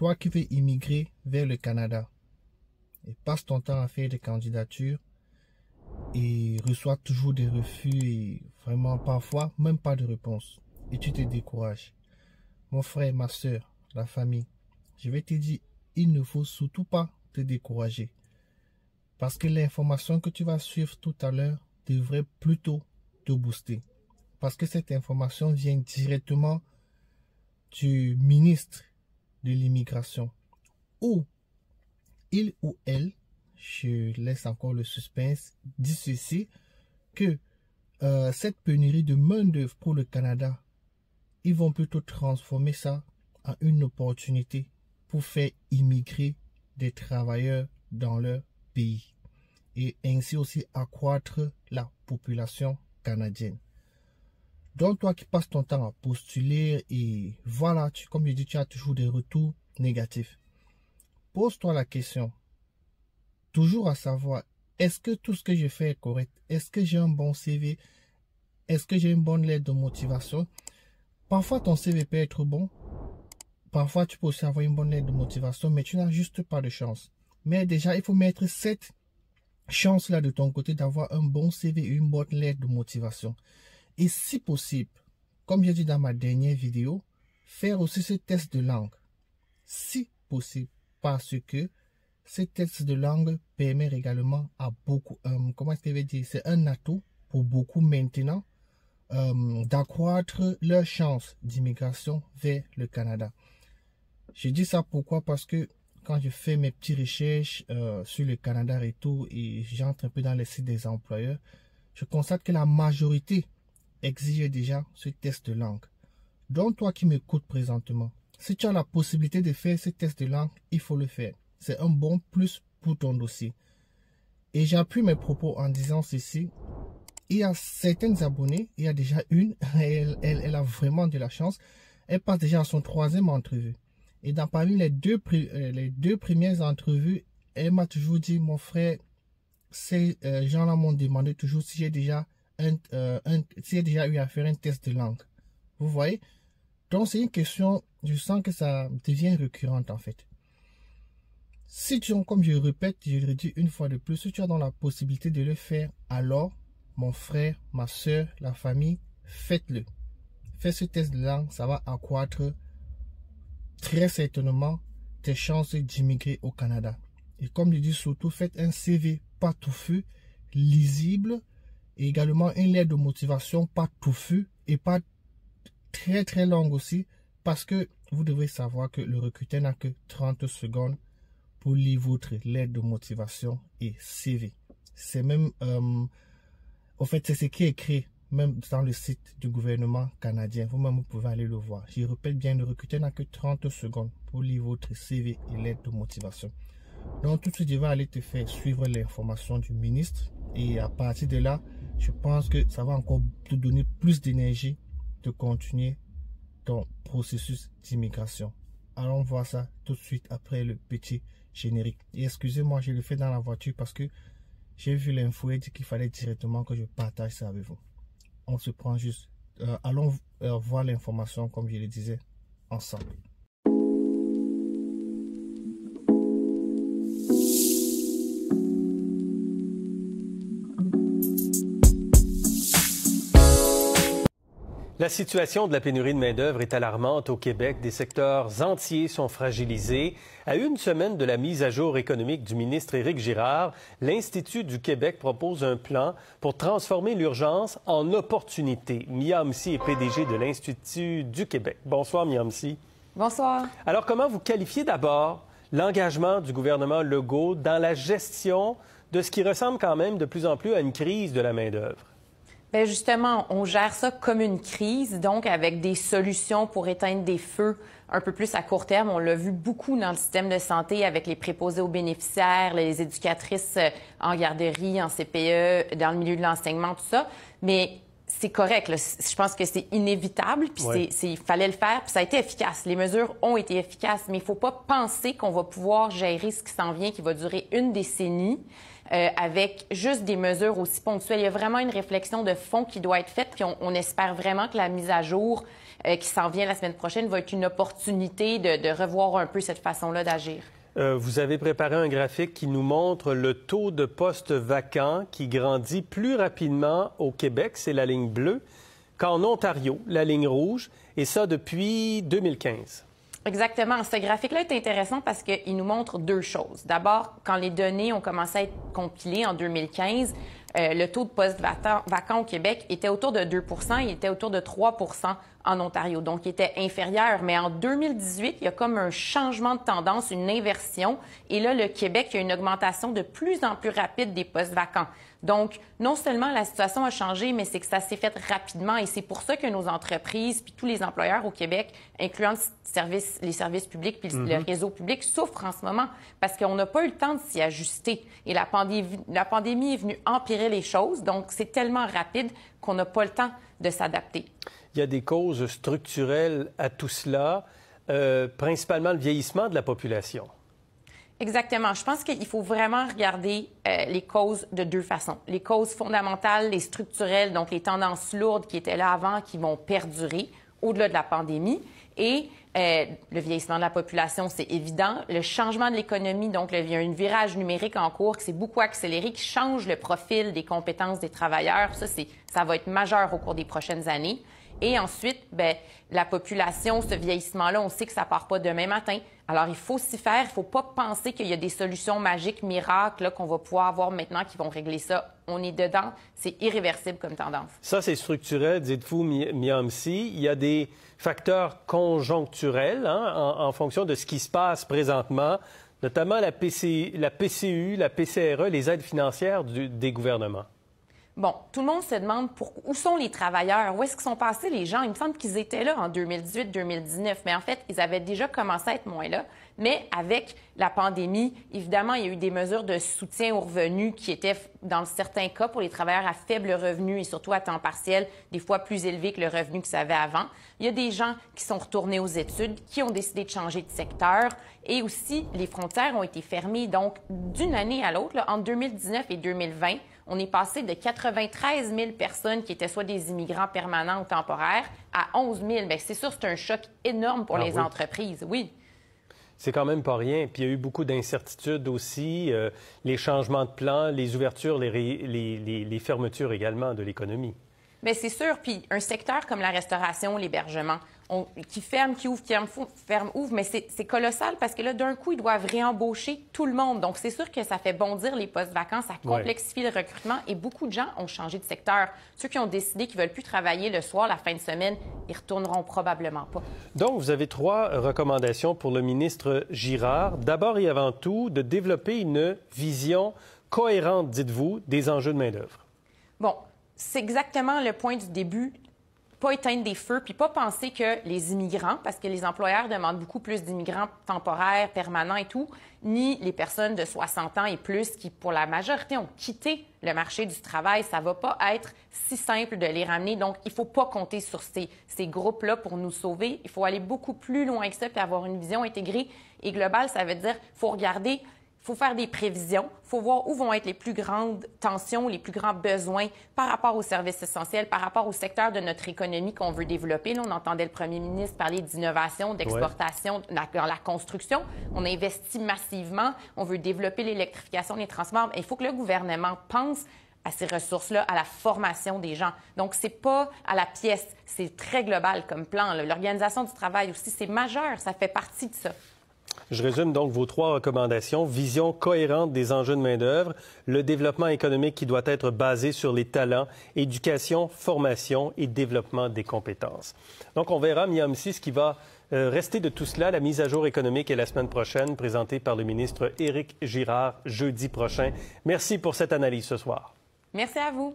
toi qui veux immigrer vers le Canada et passe ton temps à faire des candidatures et reçois toujours des refus et vraiment parfois même pas de réponse et tu te décourages. Mon frère, ma soeur, la famille, je vais te dire, il ne faut surtout pas te décourager parce que l'information que tu vas suivre tout à l'heure devrait plutôt te booster parce que cette information vient directement du ministre de l'immigration où il ou elle, je laisse encore le suspense, dit ceci, que cette pénurie de main-d'œuvre pour le Canada, ils vont plutôt transformer ça en une opportunité pour faire immigrer des travailleurs dans leur pays et ainsi aussi accroître la population canadienne. Donc toi qui passes ton temps à postuler et voilà, comme je dis, tu as toujours des retours négatifs. Pose-toi la question, toujours à savoir, est-ce que tout ce que je fais est correct? Est-ce que j'ai un bon CV? Est-ce que j'ai une bonne lettre de motivation? Parfois ton CV peut être bon, parfois tu peux aussi avoir une bonne lettre de motivation, mais tu n'as juste pas de chance. Mais déjà, il faut mettre cette chance-là de ton côté d'avoir un bon CV et une bonne lettre de motivation. Et si possible, comme j'ai dit dans ma dernière vidéo, faire aussi ce test de langue. Si possible, parce que ce test de langue permet également à beaucoup, comment est-ce que je vais dire, c'est un atout pour beaucoup maintenant d'accroître leur chance d'immigration vers le Canada. Je dis ça pourquoi? Parce que quand je fais mes petites recherches sur le Canada et tout, et j'entre un peu dans les sites des employeurs, je constate que la majorité exige déjà ce test de langue. Donc toi qui m'écoutes présentement, si tu as la possibilité de faire ce test de langue, il faut le faire. C'est un bon plus pour ton dossier. Et j'appuie mes propos en disant ceci. Il y a certaines abonnées, il y a déjà une, elle a vraiment de la chance. Elle passe déjà à son 3e entrevue. Et parmi les deux premières entrevues, elle m'a toujours dit, mon frère, ces gens-là m'ont demandé toujours si j'ai déjà eu à faire un test de langue. Vous voyez? Donc c'est une question, je sens que ça devient récurrente en fait. Si tu as, comme je répète, je le dis une fois de plus, si tu as dans la possibilité de le faire, alors, mon frère, ma soeur, la famille, faites-le. Faites ce test de langue, ça va accroître très certainement tes chances d'immigrer au Canada. Et comme je dis, surtout, faites un CV pas touffu, lisible, et également une lettre de motivation pas touffue et pas très très longue aussi, parce que vous devrez savoir que le recruteur n'a que 30 secondes pour lire votre lettre de motivation et CV. C'est même, au fait, c'est ce qui est écrit même dans le site du gouvernement canadien. Vous-même, vous pouvez aller le voir. Je répète bien, le recruteur n'a que 30 secondes pour lire votre CV et lettre de motivation. Donc, tout de suite, je vais aller te faire suivre l'information du ministre. Et à partir de là, je pense que ça va encore te donner plus d'énergie de continuer ton processus d'immigration. Allons voir ça tout de suite après le petit générique. Et excusez-moi, je le fais dans la voiture parce que j'ai vu l'info et dit qu'il fallait directement que je partage ça avec vous. On se prend juste. Allons voir l'information comme je le disais ensemble. La situation de la pénurie de main-d'œuvre est alarmante au Québec. Des secteurs entiers sont fragilisés. À une semaine de la mise à jour économique du ministre Éric Girard, l'Institut du Québec propose un plan pour transformer l'urgence en opportunité. Mia Amsi est PDG de l'Institut du Québec. Bonsoir, Mia Amsi. Bonsoir. Alors, comment vous qualifiez d'abord l'engagement du gouvernement Legault dans la gestion de ce qui ressemble quand même de plus en plus à une crise de la main-d'œuvre? Bien justement, on gère ça comme une crise, donc avec des solutions pour éteindre des feux un peu plus à court terme. On l'a vu beaucoup dans le système de santé avec les préposés aux bénéficiaires, les éducatrices en garderie, en CPE, dans le milieu de l'enseignement, tout ça. Mais c'est correct. Là. Je pense que c'est inévitable, puis il fallait le faire, puis ça a été efficace. Les mesures ont été efficaces, mais il ne faut pas penser qu'on va pouvoir gérer ce qui s'en vient, qui va durer une décennie, avec juste des mesures aussi ponctuelles. Il y a vraiment une réflexion de fond qui doit être faite, puis on espère vraiment que la mise à jour qui s'en vient la semaine prochaine va être une opportunité de revoir un peu cette façon-là d'agir. Vous avez préparé un graphique qui nous montre le taux de postes vacants qui grandit plus rapidement au Québec, c'est la ligne bleue, qu'en Ontario, la ligne rouge, et ça depuis 2015. Exactement. Ce graphique-là est intéressant parce qu'il nous montre deux choses. D'abord, quand les données ont commencé à être compilées en 2015, le taux de postes vacants au Québec était autour de 2 % il était autour de 3 % en Ontario. Donc, il était inférieur. Mais en 2018, il y a comme un changement de tendance, une inversion. Et là, le Québec, il y a une augmentation de plus en plus rapide des postes vacants. Donc, non seulement la situation a changé, mais c'est que ça s'est fait rapidement. Et c'est pour ça que nos entreprises, puis tous les employeurs au Québec, incluant les services publics puis le réseau public, souffrent en ce moment parce qu'on n'a pas eu le temps de s'y ajuster. Et la pandémie est venue empirer les choses. Donc, c'est tellement rapide qu'on n'a pas le temps de s'adapter. Il y a des causes structurelles à tout cela, principalement le vieillissement de la population. Exactement. Je pense qu'il faut vraiment regarder les causes de deux façons. Les causes fondamentales, les structurelles, donc les tendances lourdes qui étaient là avant, qui vont perdurer au-delà de la pandémie. Et le vieillissement de la population, c'est évident. Le changement de l'économie, donc il y a un virage numérique en cours qui s'est beaucoup accéléré, qui change le profil des compétences des travailleurs. Ça va être majeur au cours des prochaines années. Et ensuite, la population, ce vieillissement-là, on sait que ça part pas demain matin. Alors, il faut s'y faire. Il ne faut pas penser qu'il y a des solutions magiques, miracles, qu'on va pouvoir avoir maintenant qui vont régler ça. On est dedans. C'est irréversible comme tendance. Ça, c'est structurel, dites-vous, Miamsi. Il y a des facteurs conjoncturels en fonction de ce qui se passe présentement, notamment la PCU, la PCRE, les aides financières des gouvernements. Bon, tout le monde se demande où sont les travailleurs, où est-ce qu'ils sont passés les gens. Il me semble qu'ils étaient là en 2018-2019, mais en fait, ils avaient déjà commencé à être moins là. Mais avec la pandémie, évidemment, il y a eu des mesures de soutien aux revenus qui étaient, dans certains cas, pour les travailleurs à faible revenu et surtout à temps partiel, des fois plus élevés que le revenu qu'ils avaient avant. Il y a des gens qui sont retournés aux études, qui ont décidé de changer de secteur. Et aussi, les frontières ont été fermées. Donc, d'une année à l'autre, entre 2019 et 2020, on est passé de 93 000 personnes qui étaient soit des immigrants permanents ou temporaires à 11 000. Bien, c'est sûr, c'est un choc énorme pour les entreprises, oui. C'est quand même pas rien. Puis il y a eu beaucoup d'incertitudes aussi, les changements de plan, les ouvertures, les fermetures également de l'économie. Bien, c'est sûr. Puis un secteur comme la restauration, l'hébergement, qui ferme, qui ouvre, qui ferme, ouvre, mais c'est colossal parce que là, d'un coup, ils doivent réembaucher tout le monde. Donc, c'est sûr que ça fait bondir les postes vacants, ça complexifie le recrutement et beaucoup de gens ont changé de secteur. Ceux qui ont décidé qu'ils ne veulent plus travailler le soir, la fin de semaine, ils retourneront probablement pas. Donc, vous avez 3 recommandations pour le ministre Girard. D'abord et avant tout, de développer une vision cohérente, dites-vous, des enjeux de main-d'œuvre. Bon, c'est exactement le point du début. Pas éteindre des feux, puis pas penser que les immigrants, parce que les employeurs demandent beaucoup plus d'immigrants temporaires, permanents et tout, ni les personnes de 60 ans et plus qui, pour la majorité, ont quitté le marché du travail. Ça va pas être si simple de les ramener. Donc, il faut pas compter sur ces groupes-là pour nous sauver. Il faut aller beaucoup plus loin que ça puis avoir une vision intégrée et globale. Ça veut dire qu'il faut regarder. Il faut faire des prévisions. Il faut voir où vont être les plus grandes tensions, les plus grands besoins par rapport aux services essentiels, par rapport au secteur de notre économie qu'on veut développer. Là, on entendait le premier ministre parler d'innovation, d'exportation, dans la construction. On investit massivement. On veut développer l'électrification des transports. Il faut que le gouvernement pense à ces ressources-là, à la formation des gens. Donc, c'est pas à la pièce. C'est très global comme plan. L'organisation du travail aussi, c'est majeur. Ça fait partie de ça. Je résume donc vos 3 recommandations. Vision cohérente des enjeux de main-d'œuvre, le développement économique qui doit être basé sur les talents, éducation, formation et développement des compétences. Donc, on verra, Miamsi, ce qui va rester de tout cela. La mise à jour économique est la semaine prochaine, présentée par le ministre Éric Girard jeudi prochain. Merci pour cette analyse ce soir. Merci à vous.